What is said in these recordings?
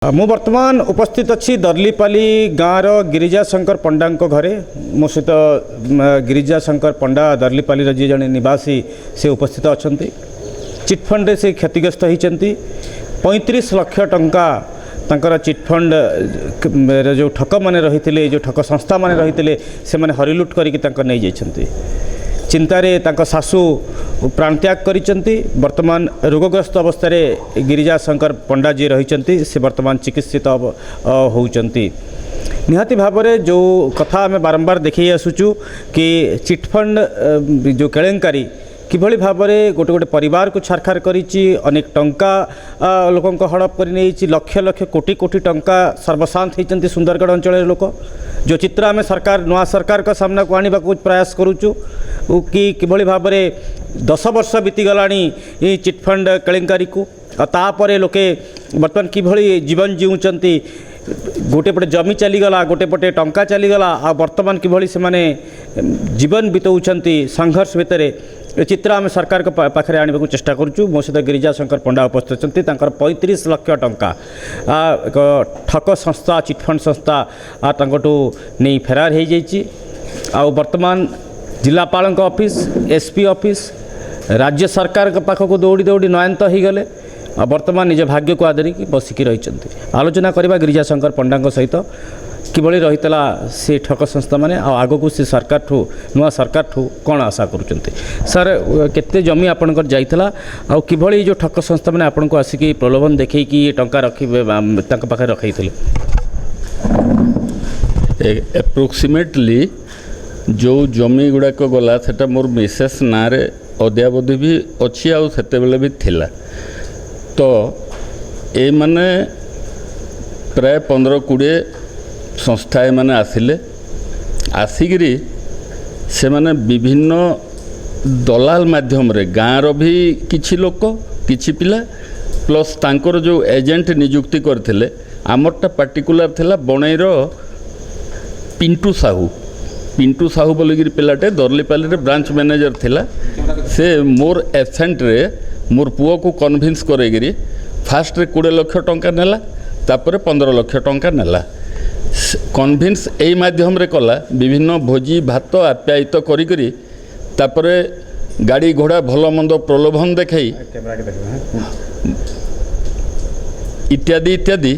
मु वर्तमान उपस्थित अच्छी दर्लीपाली गाँव गिरिजा शंकर पंडा घरे मो सहित गिरिजा शंकर पंडा दर्लीपाली जी जड़े निवासी से उपस्थित अच्छा चिटफंड से क्षतिग्रस्त होती 35 लाख टंका तांकर चिटफंड जो ठक मैंने रही जो ठक संस्था मैंने रही से मैंने हरिलुट करके चिंतारे तांका सासू प्राणत्याग करिसेंती। वर्तमान रोगग्रस्त अवस्था गिरिजा शंकर पंडा जी रही से वर्तमान चिकित्सित होउचंती। निहाती भाव में जो कथा आम बारंबार देखी आसुचु कि चिटफंड जो केलेंकारी किभली भाव में गोटे गोटे परिवार को छारखार करिछि, अनेक टंका लोक हड़प कर लक्ष लक्ष कोटी कोटी टंका सर्वशांत होती सुंदरगढ़ अंचल लोक जो चित्र आम सरकार नुआ सरकार का सामना को आने को प्रयास करुचु कि किभली भाव में 10 वर्ष बीतीगलाणी चिटफंड केलेंकारी को तापर लोके बर्तमान किभली जीवन जीउचंती गोटे पटे जमी चलीगला गोटे पटे टंका चलीगला आ वर्तमान किभली से माने जीवन बिताउछंती संघर्ष भितर चित्र आम सरकार के पाखे आने चेष्टा करुचु। मो सहित गिरिजा शंकर पंडा उपस्थित अच्छी 35 लाख टंका एक ठक संस्था चिटफंड संस्था नहीं फेरार हो जाइए। वर्तमान जिलापाल ऑफिस एसपी ऑफिस राज्य सरकार के पाखक दौड़ी दौड़ी नयंत हो गले वर्तमान निज भाग्य को आदरी बसिकी रही आलोचना करवा गिरिजा शंकर पंडा सहित किभली रही से ठक संस्था मैंने आगक से सरकार ठू नुआ सरकार ठू कौन आशा करुँच सर केते जमी आपंकर जाइला आ किभली जो ठक संस्था मैंने आपको आसिक प्रलोभन देखी टंका रखिए पाखे रखी एप्रोक्सीमेटली जो जमी गुड़ाक गला सेटा मोर मिसेस ना रे अद्यावधि भी अच्छी आते भी थिला तो ये माने प्राय 15-20 संस्था माने आसिले आसिकी से माने विभिन्न दलाल माध्यम रे गाँव रो भी किछि लोक किछि पिला प्लस तांकर जो एजेंट नियुक्ति करथिले आमरटा पार्टिकुलर थिला बणईर पिंटू साहू बोलिकी पिलाटे दर्लीपाली रे ब्रांच मैनेजर थिला से मोर एबसेंट रे मोर पुओ को कन्विंस करेगिरी फास्ट रे 20 लाख टंका नेला तापर 15 लाख टंका नेला कन्विंस एई माध्यम रे कला विभिन्न भोजी भात आप्यायित करी तापरे गाड़ी घोड़ा भल मंद प्रलोभन देखाई इत्यादि इत्यादि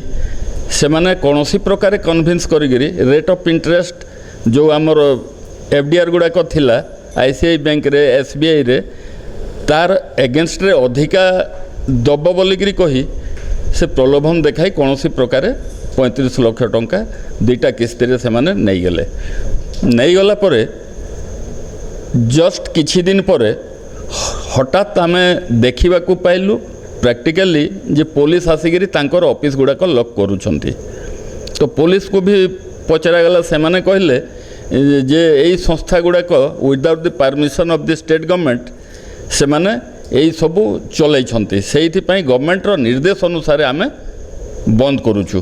से माने कौनसी प्रकार कन्विंस करी रेट ऑफ इंटरेस्ट जो आमर एफडीआर गुड़ाक थिला आईसीआई बैंक रे एसबीआई रे तार एगेंस्ट रे अधिका दब बोलिकी कही से प्रलोभन देखाई कौनसी प्रकार 35 लाख टंका 2टा किस्ती रे से माने नहीं गला परे जस्ट किछि दिन परे हठात आमे देखिबा को पाइलु प्रैक्टिकली जे पुलिस आसिकी तांकर ऑफिस गुड़ाक लॉक करूछंती तो पुलिस को भी पचरा गला से माने कहले जे यही संस्था गुड़ाक without the permission of the state government से माने यही सबू चलई से गवर्नमेंट रो निर्देश अनुसार आमे बंद करूछु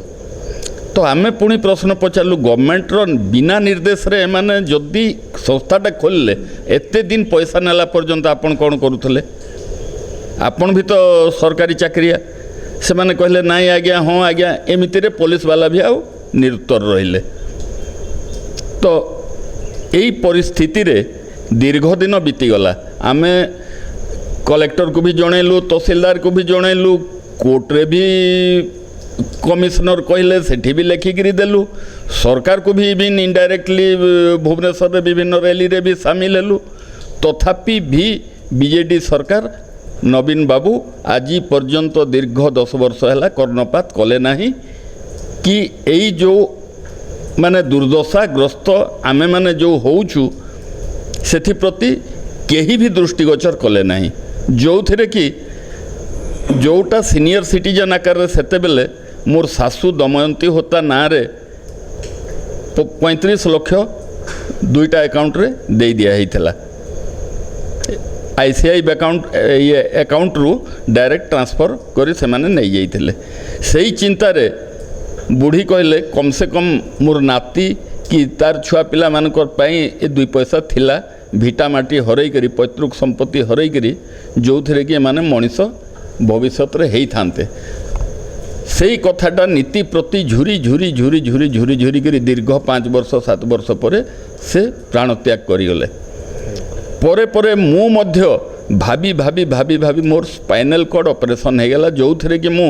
तो आमे पुणी प्रश्न पचारू गवर्नमेंट रो बिना निर्देश रे माने जदि संस्थाटा खोलले एते दिन पैसा नेला पर्यंत आपण कौन करूथले आपण भी तो सरकारी चाकरिया से माने कहले नाई आज्ञा हाँ आज्ञा एमिति रे पुलिस वाला भी आउ निरुत्तर रहिले तो यही परिस्थिति रे दीर्घ दिन बीतीगला आमे कलेक्टर को भी जनइलु तहसीलदार को भी जनइलु कोर्ट रे भी कमिश्नर कहले सेठी भी लेखिकी देलु सरकार को भी इवन इनडायरेक्टली भुवनेश्वर रे विभिन्न रैली रे भी सामिल हेलु तथापि भी बीजेडी सरकार नवीन बाबू आज पर्यंत दीर्घ 10 वर्ष है कर्णपात कले नहीं कि यही जो माने दुर्दशाग्रस्त आमे माने जो होउछु सेथि प्रति केही भी दृष्टिगोचर कले नहीं जो थे कि जोटा सीनियर सिटीजन आकार सेते बेले मोर सासू दमयंती होता ना रे 35 लाख 2टा अकाउंट रे दे दिया हितला आईसीआई अकाउंट ये अकाउंट रु डायरेक्ट ट्रांसफर करी से माने नहीं जाइथिले सेही चिंता रे बुढ़ी कहले कम से कम मोर नाती कि तार छुआ पिला मानकर पाई ए 2 पैसा थिला भिटामाटी हरई करी पैतृक संपत्ति हरई करी जो थे कि माने मनीष भविष्य रे हेई थांते ସେଇ କଥାଟା ନୀତି ପ୍ରତି ଝୁରି କରି ଦୀର୍ଘ 5 ବର୍ଷ 7 ବର୍ଷ ପରେ ସେ ପ୍ରାଣତ୍ୟାଗ କରିଗଲେ। ପରେ ମୁଁ ମଧ୍ୟ ଭାବି ମୋର ସ୍ପାଇନାଲ୍ କର୍ଡ଼ ଅପରେସନ୍ ହେଇଗଲା, ଯେଉଁଥିରେ କି ମୁଁ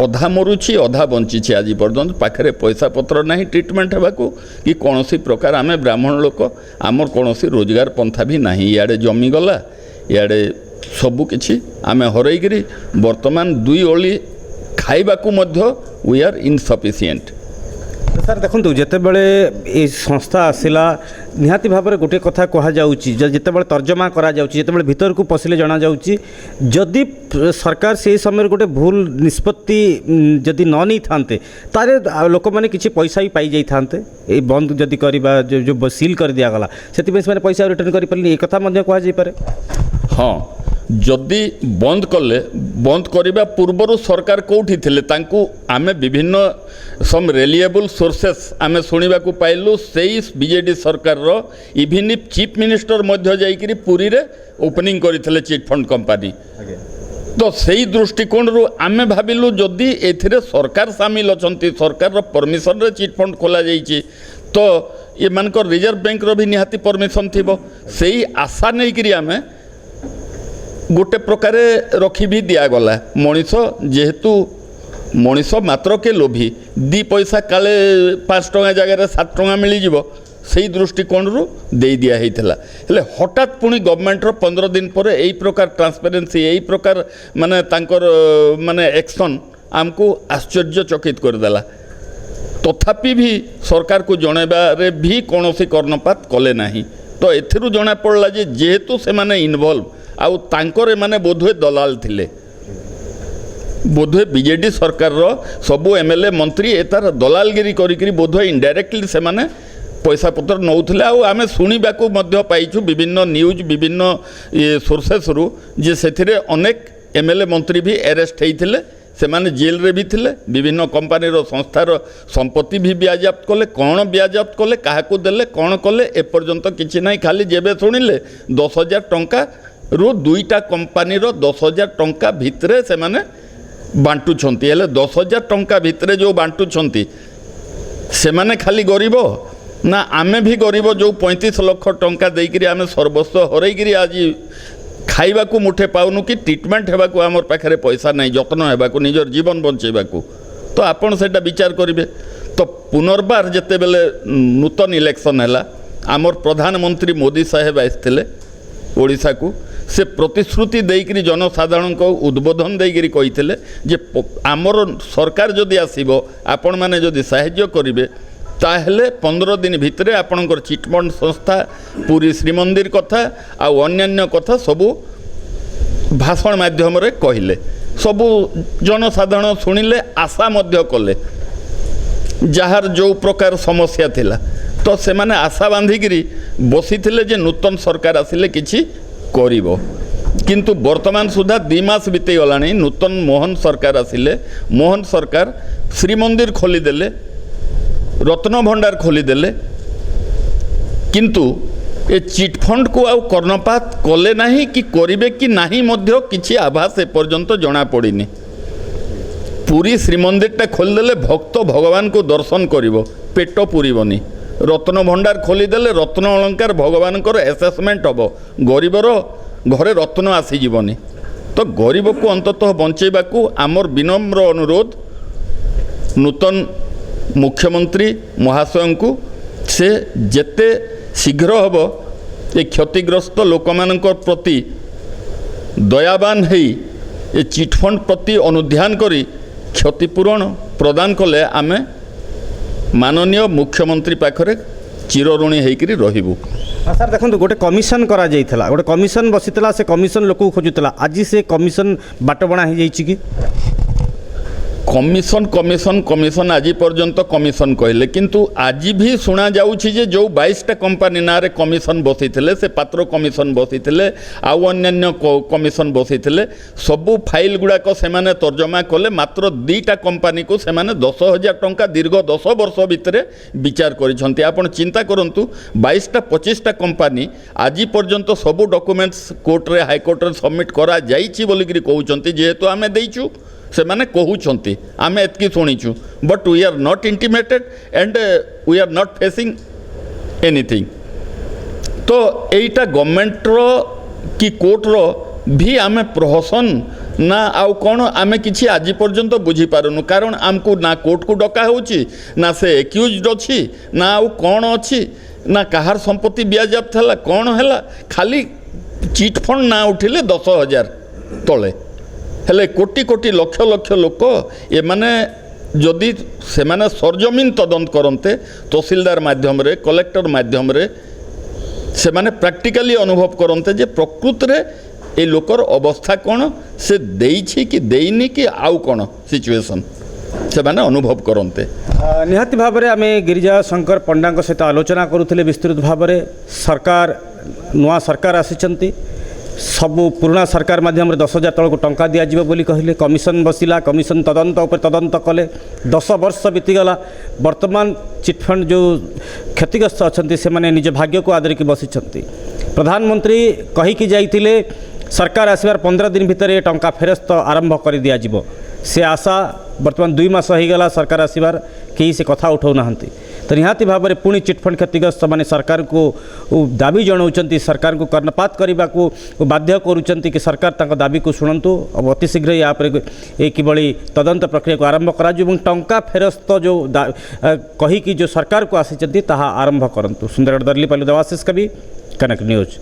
ଅଧା ମରୁଛି ଅଧା ବଞ୍ଚିଛି ଆଜି ପର୍ଯ୍ୟନ୍ତ। ପାଖରେ ପଇସା ପତ୍ର ନାହିଁ ଟ୍ରିଟମେଣ୍ଟ ହେବାକୁ କି କୌଣସି ପ୍ରକାର, ଆମେ ବ୍ରାହ୍ମଣ ଲୋକ, ଆମର କୌଣସି ରୋଜଗାର ପନ୍ଥା ବି ନାହିଁ। ଇଆଡ଼େ ଜମିଗଲା, ଇଆଡ଼େ ସବୁ କିଛି ଆମେ ହରେଇକିରି ବର୍ତ୍ତମାନ 2 ଓଳି ଖାଇବାକୁ ମଧ୍ୟ वी आर इनसफिशिएंट। सर देखो जितेबले ये संस्था आसला निहाती भाव में गोटे कथा कहुच्छी जितेबाला तर्जमा करते भीतर को पशिले जना जदि सरकार से समय गोटे भूल निष्पत्ति जदि न नहीं थांते तारे लोक मैंने किसी पैसा भी पाई जाई थांते ये बंद जदि करवा जो सील कर दिगला से पैसा रिटर्न कर पारे एक कथा कहुपे। हाँ जदि बंद कले बंद करने पूर्वर सरकार कौटी थे आमे विभिन्न सम रेलिएबल सोर्सेस आमे शुणा पाइलु से बीजेडी सरकार रो इवन चीफ मिनिस्टर मध्य जाइकरी पुरी रे ओपनिंग करथिले चिट फंड कंपनी। तो सही दृष्टिकोण रू आमे भाविलु जदि एथिरे सरकार सामिल अछंती सरकार रो परमिशन रे चिट फंड खोला जाइछि तो ये मानकर रिजर्व बैंक रो भी निहाती परमिशन थिबो सही आशा नै करी आमे गोटे प्रकार रखी भी दिगला मनीष जेहेतु मनीष मात्र के लोभी 2 पैसा काले 5 टଙ୍କା जगह 7 टଙ୍କା मिल से दृष्टिकोण रू दे दिया हेले हठात पुणी गवर्नमेंट रो 15 दिन पर यही प्रकार ट्रांसपेरेंसी यही प्रकार माने तांकर माने एक्शन आमको आश्चर्यचकित करदेला। तथापि भी सरकार को जनइबारे भी कौनसी कर्णपात कले नहीं। तो एथिरु जना पड़ला जे जेहेतु से माने इन्वॉल्व आउ तांकर माने बोधवे दलाल थिले बोधवे बीजेडी सरकार रो सबु एमएलए मंत्री एतार दलालगिरी करी बोधवे इनडायरेक्टली से माने पैसा पत्र नौथिले आउ आमे सुनिबाकू मध्य पाइछु विभिन्न न्यूज विभिन्न ये सोर्सेस रु जे सेथिरे अनेक एमएलए मंत्री भी अरेस्ट हेइथिले से माने जेल रे भी थिले विभिन्न कंपनी रो संस्थार संपत्ति भी ब्याजप्त कले कौन ब्याजप्त कले काहाकू देले कौन कले ए पर्यंत किछि नाही खाली जेबे सुनिले 10,000 टंका रु 2टा कंपनी रो 10,000 टंका भितरे से माने बांटुछंती हेले 10,000 टंका भितरे जो बांटुछंती से माने खाली गरीब ना आमे भी गरीब जो 35 लाख टंका देकरी आमे सर्वस्व हरैगिरी आज खाइबा को मुठे पाउनु कि ट्रिटमेंट हेबा को हमर पाखरे पैसा नहीं जत्न हेबा को निजर जीवन बंचेबा को तो आपण सेटा विचार करिवे। तो पुनर्बार जेते बेले नूतन इलेक्शन हैला आमर प्रधानमंत्री मोदी साहेब आइथिले ओडिशा को से प्रतिश्रुति देकरी जनसाधारण को उद्बोधन देकरी कहिथिले जे आमर सरकार जदि आसीबो आपण माने जदि सहाय्य करिवे ताहले 15 दिन भितरे आपणकर चिटफंड संस्था पूरी श्रीमंदिर कथा आउ अन्यान्य कथा सबू भाषण माध्यम रे कहले सबू जनसाधारण शुणिले आशा मध्य कले जार जो प्रकार समस्या थिला तो से माने आशा बांधिकी बसी थिले जे नूतन सरकार आसिले किछि करिवो किंतु वर्तमान सुधा 2 मास बीती गलानी नूतन मोहन सरकार आसिले मोहन सरकार श्रीमंदिर खोलीदेले रत्न भंडार खोलीदेले किंतु ए चिटफंड को आउ कर्णपात कले नहीं कि करिवे कि नहीं मध्य किछि आभास ए पर्यंत जना पड़िनी। पूरी श्रीमंदिरटा खोलीदेले भक्त भगवान को दर्शन करिवो पेट पुरीबनी रत्न भंडार खोलीदेले रत्न अलंकार भगवान को एसेसमेंट हम गरीबर घरे रत्न आसीजीवनी। तो गरीब को अंततः बंचेबाकू आमर विनम्र अनुरोध नूतन मुख्यमंत्री महाशय को से जेते शीघ्र हम ये क्षतिग्रस्त लोक मान प्रति दयावान है ये चिटफंड प्रति अनुध्यान करी क्षतिपूरण प्रदान कले आमे माननीय मुख्यमंत्री पाखरे चिरऋणी होकर रहिबु। हाँ सर देखो गोटे कमिशन करा जाइथला गोटे कमिशन बसीला से कमिशन लोक खोजुला आज से कमिशन बाटबणा हो जाइछि कि कमिशन कमिशन कमिशन आज पर्यंत कमिशन कहले किंतु आज भी शुणा जाउछि जे जो 22टा कंपनी नारे कमिशन बसीथिले से पात्र कमिशन बसीथिले आउ अन्यान्य कमिशन बसीथिले सबु फाइल गुड़ाक से माने तर्जमा कले मात्र 2टा कंपनी को से माने 10,000 टंका दीर्घ 10 वर्ष भितरे विचार करिसंती। आपण चिंता करंतु 22टा 25टा कंपनी आज पर्यंत सबु डॉक्यूमेंट्स कोर्ट रे हाई कोर्ट रे सबमिट करा जाइछि बोलिकरी कहउचंती जेहेतु आमे देइछु से माने कहउछंती आमे एतकी सुनिछु but we are not intimated and we are not facing anything. तो एटा गवर्नमेंट रो कि कोर्ट रो भी आमे प्रहसन ना आउ कौन आमे किछि आज पर्यंत बुझी पारुनु कारण आमको ना कोर्ट को डका होची ना से एक्यूज्ड अछि ना आउ कौन अछि ना कहार संपत्ति ब्याजाप थला कौन हैला खाली चिट फंड ना उठिले 10,000 तले हेले कोटी कोटी लक्ष लक्ष लोक ए माने जदि से माने सरजमीन तदंत करते तहसीलदार माध्यम रे कलेक्टर माध्यम रे से माने प्रैक्टिकली अनुभव करते जे प्रकृत रे ए लोकर अवस्था कौन से देइछि कि देइनी कि आउ कौन सिचुएशन से माने अनुभव करते। निहाती भाव में आम गिरिजा शंकर पंडा सहित आलोचना करुले विस्तृत भाव में सरकार नुआ सरकार आसी सबू पुराना सरकार माध्यम 10,000 तलक टंका दिज्व बोली कहले कमिशन बसिला कमिशन तदंत उपर तदंत कले 10 वर्ष बीतीगला वर्तमान चिटफंड जो क्षतिग्रस्त अच्छा से माने निज भाग्य को आदरिकी बसी प्रधानमंत्री कहीकि जाइए सरकार आसबार 15 दिन भितर टंका फेरस्त आरंभ कर दिज्व से आशा वर्तमान 2 मास होगला सरकार आसबार कहीं से कथा उठाऊ ना तो निहाती भाव में पुणी चिटफंड क्षतिग्रस्त माने सरकार को दाबी जनाऊँ सरकार को कर्णपात करने को बाध्य करुँच कि सरकार तक दाबी को शुणु अब अति शीघ्र या कि तदंत प्रक्रिया को आरंभ करा टंका फेरस्त जो कहीकि जो सरकार को आसी आरंभ करूँ। सुंदरगढ़ दर्लीपाली देवाशीष कवि कनक न्यूज।